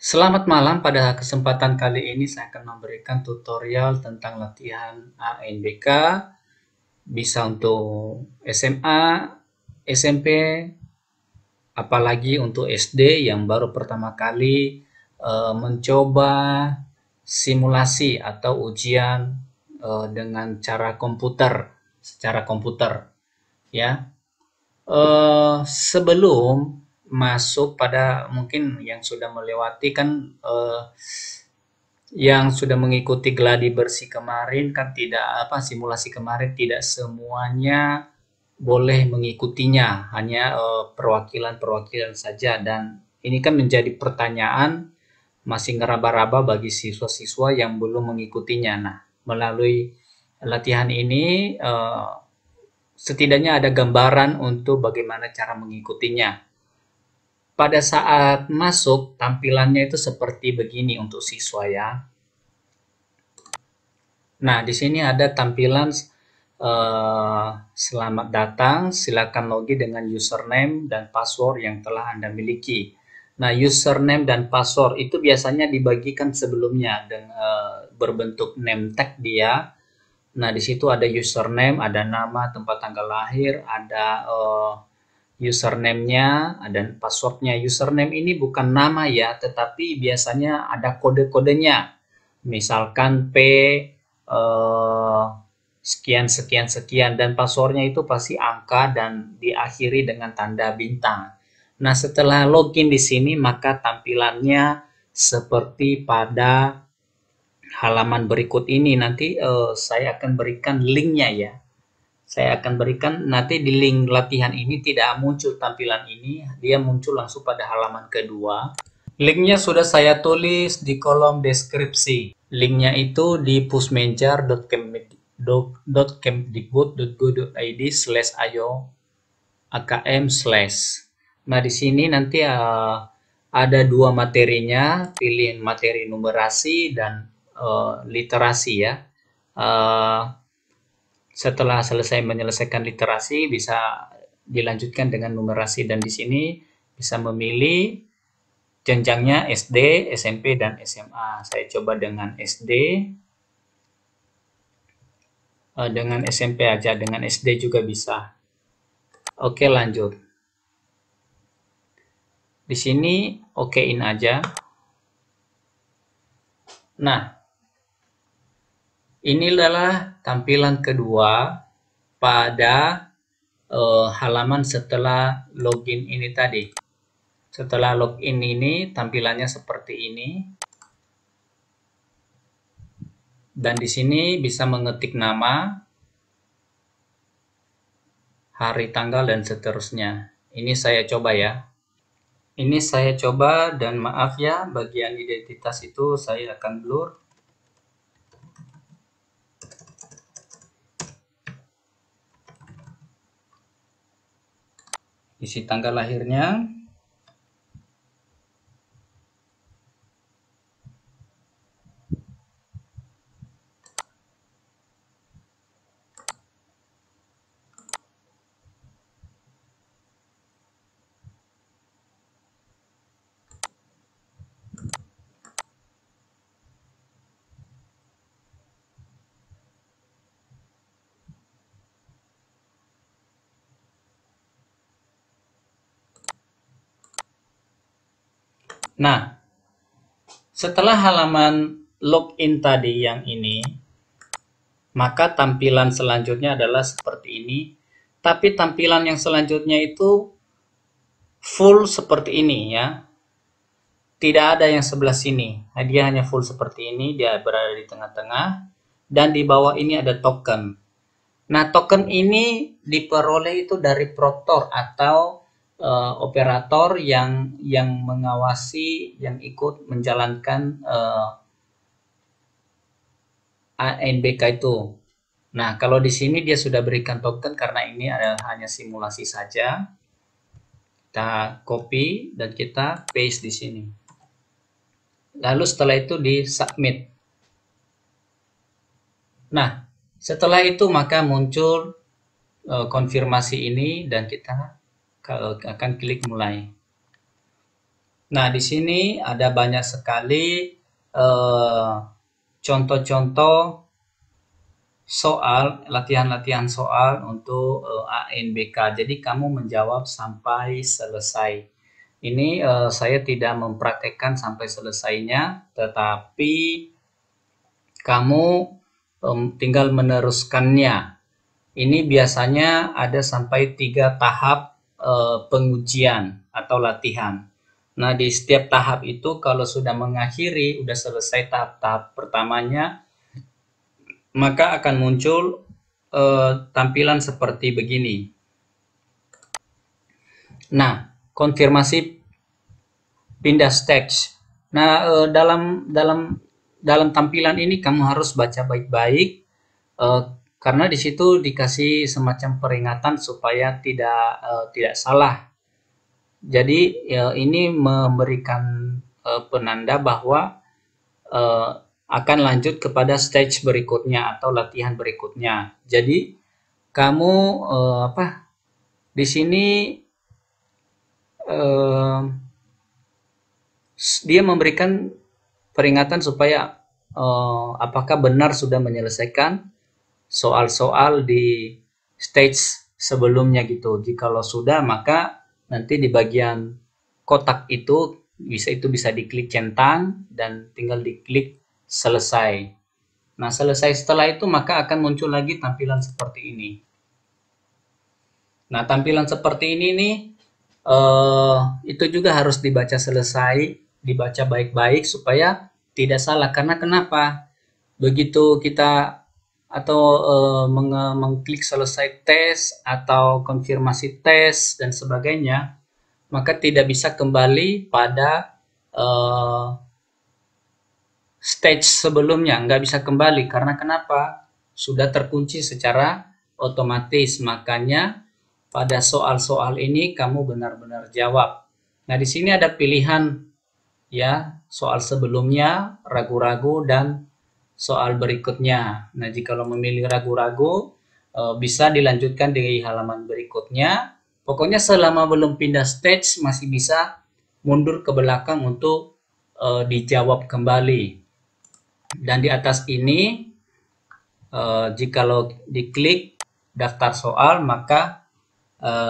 Selamat malam, pada kesempatan kali ini saya akan memberikan tutorial tentang latihan ANBK, bisa untuk SMA, SMP, apalagi untuk SD yang baru pertama kali mencoba simulasi atau ujian dengan cara komputer, secara komputer, ya. Sebelum masuk pada mungkin yang sudah melewati kan yang sudah mengikuti gladi bersih kemarin kan tidak apa simulasi kemarin tidak semuanya boleh mengikutinya, hanya perwakilan-perwakilan saja dan ini kan menjadi pertanyaan masih ngeraba-raba bagi siswa-siswa yang belum mengikutinya. Nah, melalui latihan ini setidaknya ada gambaran untuk bagaimana cara mengikutinya. Pada saat masuk, tampilannya itu seperti begini untuk siswa ya. Nah, di sini ada tampilan selamat datang, silakan login dengan username dan password yang telah Anda miliki. Nah, username dan password itu biasanya dibagikan sebelumnya dengan berbentuk name tag dia. Nah, di situ ada username, ada nama, tempat tanggal lahir, ada username-nya, ada password-nya. Username ini bukan nama ya, tetapi biasanya ada kode-kodenya. Misalkan P sekian sekian sekian dan passwordnya itu pasti angka dan diakhiri dengan tanda bintang. Nah, setelah login di sini maka tampilannya seperti pada halaman berikut ini. Nanti saya akan berikan linknya ya. Saya akan berikan nanti di link latihan ini tidak muncul tampilan ini, dia muncul langsung pada halaman kedua. Linknya sudah saya tulis di kolom deskripsi. Linknya itu di pusmenjar.kemdikbud.go.id/ayo akm/. Nah, di sini nanti ada dua materinya, pilih materi numerasi dan literasi ya. Setelah selesai menyelesaikan literasi bisa dilanjutkan dengan numerasi dan di sini bisa memilih jenjangnya SD, SMP dan SMA. Saya coba dengan SD. Dengan SMP aja, dengan SD juga bisa. Oke, lanjut. Di sini okein aja. Nah, ini adalah tampilan kedua pada halaman setelah login ini tadi. Setelah login ini tampilannya seperti ini. Dan di sini bisa mengetik nama, hari, tanggal, dan seterusnya. Ini saya coba ya. Ini saya coba dan maaf ya, bagian identitas itu saya akan blur. Isi tanggal lahirnya. Nah, setelah halaman login tadi yang ini, maka tampilan selanjutnya adalah seperti ini. Tapi tampilan yang selanjutnya itu full seperti ini ya. Tidak ada yang sebelah sini. Dia hanya full seperti ini, dia berada di tengah-tengah. Dan di bawah ini ada token. Nah, token ini diperoleh itu dari proktor atau operator yang mengawasi, yang ikut menjalankan ANBK itu. Nah, kalau di sini dia sudah berikan token karena ini adalah hanya simulasi saja. Kita copy dan kita paste di sini. Lalu setelah itu di submit. Nah, setelah itu maka muncul konfirmasi ini dan kita akan klik mulai. Nah, di sini ada banyak sekali contoh-contoh soal, latihan-latihan soal untuk ANBK. Jadi kamu menjawab sampai selesai. Ini saya tidak mempraktekkan sampai selesainya, tetapi kamu tinggal meneruskannya. Ini biasanya ada sampai 3 tahap pengujian atau latihan. Nah, di setiap tahap itu kalau sudah mengakhiri, sudah selesai tahap-tahap pertamanya, maka akan muncul tampilan seperti begini. Nah, konfirmasi pindah stage. Nah, dalam tampilan ini kamu harus baca baik-baik karena di situ dikasih semacam peringatan supaya tidak salah. Jadi ini memberikan penanda bahwa akan lanjut kepada stage berikutnya atau latihan berikutnya. Jadi kamu di sini dia memberikan peringatan supaya apakah benar sudah menyelesaikan soal-soal di stage sebelumnya gitu. Jikalau sudah, maka nanti di bagian kotak itu bisa diklik centang dan tinggal diklik selesai. Nah, selesai setelah itu maka akan muncul lagi tampilan seperti ini. Nah, tampilan seperti ini nih itu juga harus dibaca selesai, dibaca baik-baik supaya tidak salah. Karena kenapa? Begitu kita atau mengklik selesai tes atau konfirmasi tes dan sebagainya, maka tidak bisa kembali pada stage sebelumnya, nggak bisa kembali. Karena kenapa? Sudah terkunci secara otomatis. Makanya pada soal-soal ini kamu benar-benar jawab. Nah, di sini ada pilihan ya, soal sebelumnya, ragu-ragu, dan soal berikutnya. Nah, jika memilih ragu-ragu, bisa dilanjutkan di halaman berikutnya. Pokoknya selama belum pindah stage, masih bisa mundur ke belakang untuk dijawab kembali. Dan di atas ini, jika diklik daftar soal, maka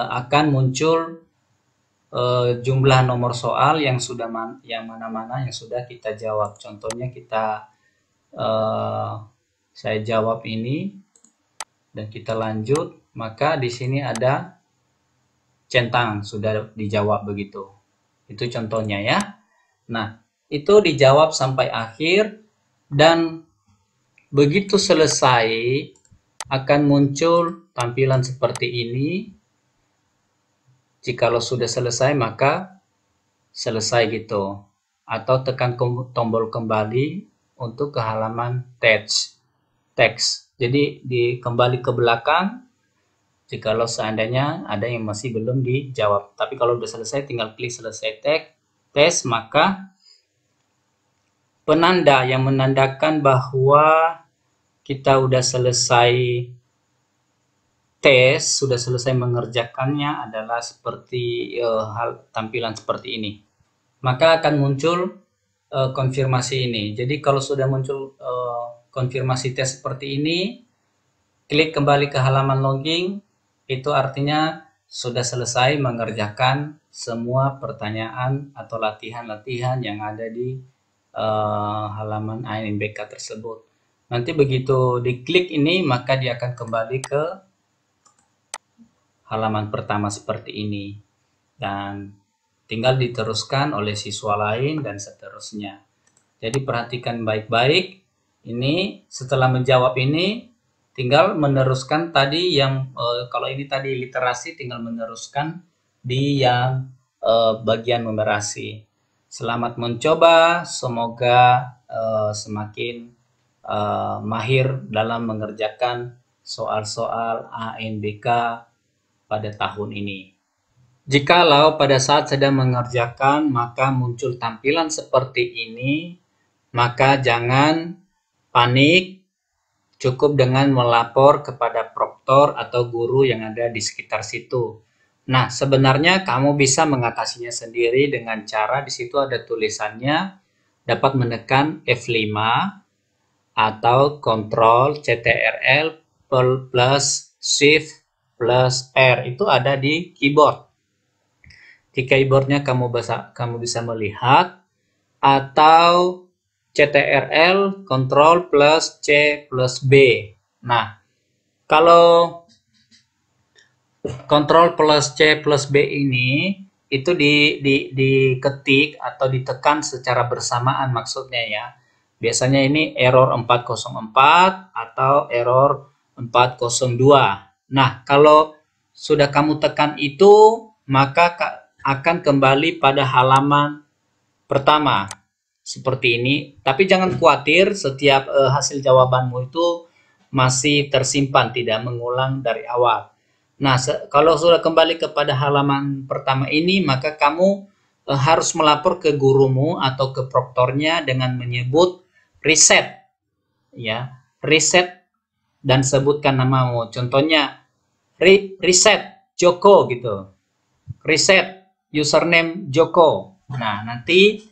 akan muncul jumlah nomor soal yang mana-mana yang sudah kita jawab. Contohnya saya jawab ini dan kita lanjut, maka di sini ada centang sudah dijawab begitu. Itu contohnya ya. Nah, itu dijawab sampai akhir dan begitu selesai akan muncul tampilan seperti ini. Jikalau sudah selesai maka selesai gitu. Atau tekan tombol kembali untuk ke halaman teks. Jadi kembali ke belakang jikalau seandainya ada yang masih belum dijawab. Tapi kalau sudah selesai tinggal klik selesai tes, maka penanda yang menandakan bahwa kita sudah selesai tes, sudah selesai mengerjakannya adalah seperti tampilan seperti ini. Maka akan muncul konfirmasi ini. Jadi kalau sudah muncul konfirmasi tes seperti ini, klik kembali ke halaman login, itu artinya sudah selesai mengerjakan semua pertanyaan atau latihan-latihan yang ada di halaman ANBK tersebut. Nanti begitu diklik ini, maka dia akan kembali ke halaman pertama seperti ini. Dan tinggal diteruskan oleh siswa lain dan seterusnya. Jadi perhatikan baik-baik. Ini setelah menjawab ini, tinggal meneruskan tadi yang kalau ini tadi literasi, tinggal meneruskan di yang bagian numerasi. Selamat mencoba, semoga semakin mahir dalam mengerjakan soal-soal ANBK pada tahun ini. Jikalau pada saat sedang mengerjakan maka muncul tampilan seperti ini, maka jangan panik, cukup dengan melapor kepada proktor atau guru yang ada di sekitar situ. Nah, sebenarnya kamu bisa mengatasinya sendiri dengan cara di situ ada tulisannya dapat menekan F5 atau Ctrl CTRL plus Shift plus R itu ada di keyboard. Di keyboardnya kamu bisa melihat atau CTRL Ctrl plus C plus B. Nah, kalau Ctrl plus C plus B ini itu diketik atau ditekan secara bersamaan maksudnya ya. Biasanya ini error 404 atau error 402. Nah, kalau sudah kamu tekan itu, maka akan kembali pada halaman pertama seperti ini. Tapi jangan khawatir, setiap hasil jawabanmu itu masih tersimpan, tidak mengulang dari awal. Nah, kalau sudah kembali kepada halaman pertama ini, maka kamu harus melapor ke gurumu atau ke proktornya dengan menyebut reset, ya, reset dan sebutkan namamu. Contohnya reset Joko gitu, reset username Joko. Nah, nanti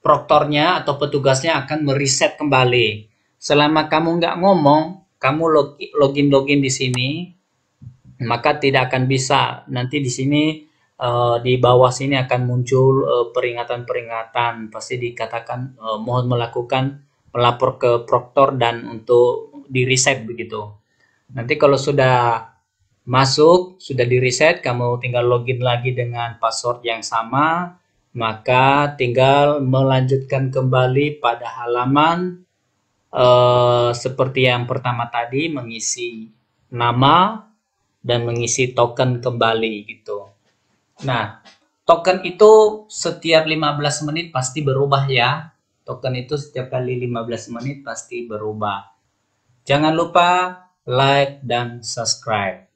proktornya atau petugasnya akan mereset kembali. Selama kamu nggak ngomong, kamu login di sini, maka tidak akan bisa. Nanti di sini di bawah sini akan muncul peringatan-peringatan. Pasti dikatakan mohon melapor ke proktor dan untuk di reset begitu. Nanti kalau sudah masuk, sudah di reset, kamu tinggal login lagi dengan password yang sama, maka tinggal melanjutkan kembali pada halaman seperti yang pertama tadi, mengisi nama dan mengisi token kembali gitu. Nah, token itu setiap 15 menit pasti berubah ya. Token itu setiap kali 15 menit pasti berubah. Jangan lupa like dan subscribe.